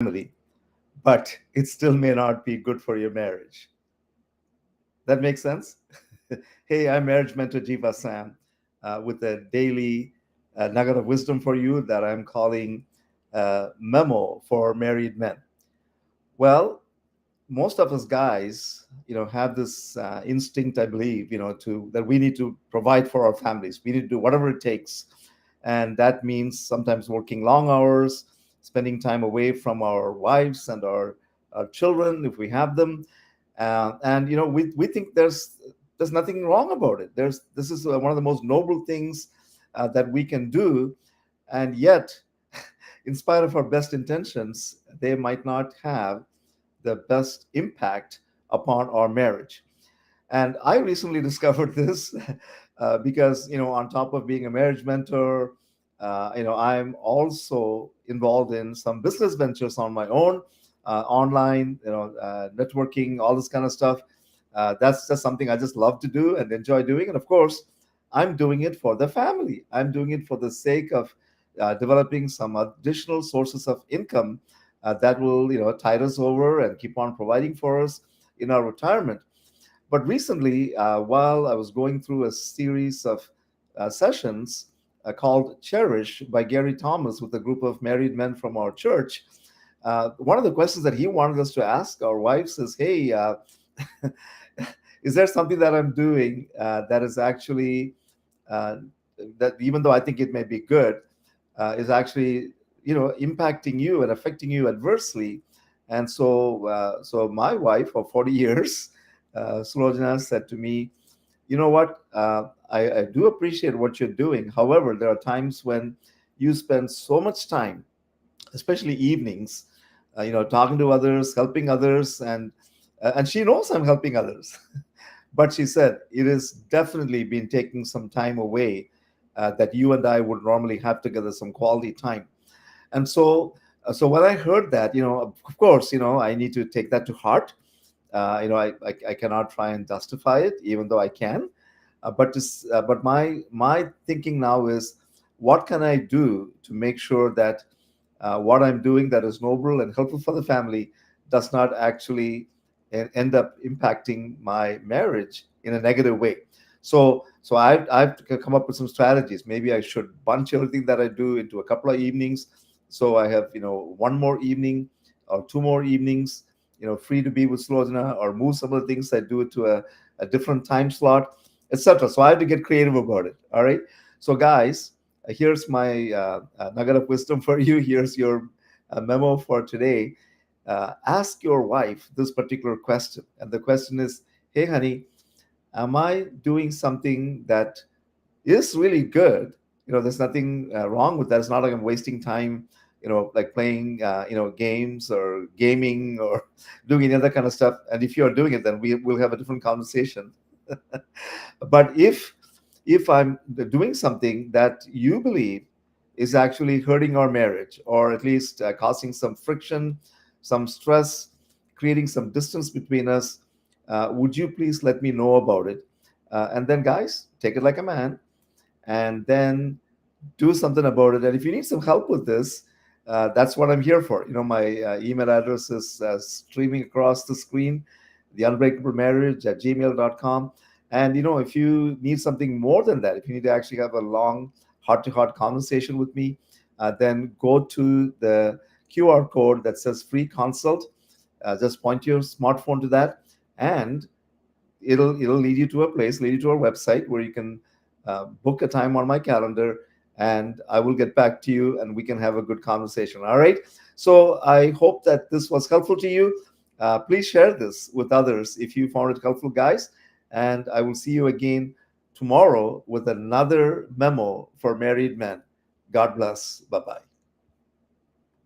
family, but it still may not be good for your marriage. That makes sense? Hey, I'm marriage mentor Jeeva Sam with a daily nugget of wisdom for you that I'm calling Memo for Married Men. Well, most of us guys, have this instinct, I believe, to that we need to provide for our families. We need to do whatever it takes, and that means sometimes working long hours, spending time away from our wives and our children if we have them. And we think there's nothing wrong about it. This is one of the most noble things that we can do, and yet, in spite of our best intentions, they might not have the best impact upon our marriage. And I recently discovered this because, on top of being a marriage mentor, I'm also involved in some business ventures on my own, online, networking, all this kind of stuff. That's just something I just love to do and enjoy doing. And of course, I'm doing it for the family. I'm doing it for the sake of developing some additional sources of income that will, tide us over and keep on providing for us in our retirement. But recently, while I was going through a series of sessions called Cherish by Gary Thomas with a group of married men from our church, one of the questions that he wanted us to ask our wives is, hey, is there something that I'm doing that is actually, uh, that even though I think it may be good, is actually, impacting you and affecting you adversely? And so my wife of 40 years, Sulojana, said to me, you know what? I do appreciate what you're doing. However, there are times when you spend so much time, especially evenings, talking to others, helping others, and she knows I'm helping others. But she said it has definitely been taking some time away that you and I would normally have together, some quality time. And so when I heard that, of course, I need to take that to heart. I cannot try and justify it, even though I can. But my thinking now is, what can I do to make sure that what I'm doing that is noble and helpful for the family does not actually end up impacting my marriage in a negative way. So I've come up with some strategies. Maybe I should bunch everything that I do into a couple of evenings, so I have one more evening or two more evenings free to be with Slojana, or move some of the things I do to a different time slot, etc. So I have to get creative about it. All right. So guys, here's my nugget of wisdom for you. Here's your memo for today. Ask your wife this particular question. And the question is, hey, honey, am I doing something that is really good? There's nothing wrong with that. It's not like I'm wasting time, like playing, games or gaming or doing any other kind of stuff. And if you're doing it, then will have a different conversation. But if I'm doing something that you believe is actually hurting our marriage, or at least causing some friction, some stress, creating some distance between us, would you please let me know about it? And then, guys, take it like a man, and then do something about it. And if you need some help with this, that's what I'm here for. My email address is streaming across the screen, theunbreakablemarriage@gmail.com. And if you need something more than that, if you need to actually have a long heart-to-heart conversation with me, then go to the QR code that says free consult. Just point your smartphone to that, and it'll lead you to a place, lead you to our website where you can book a time on my calendar, and I will get back to you and we can have a good conversation. All right. So I hope that this was helpful to you. Please share this with others if you found it helpful, guys. And I will see you again tomorrow with another memo for married men. God bless. Bye bye.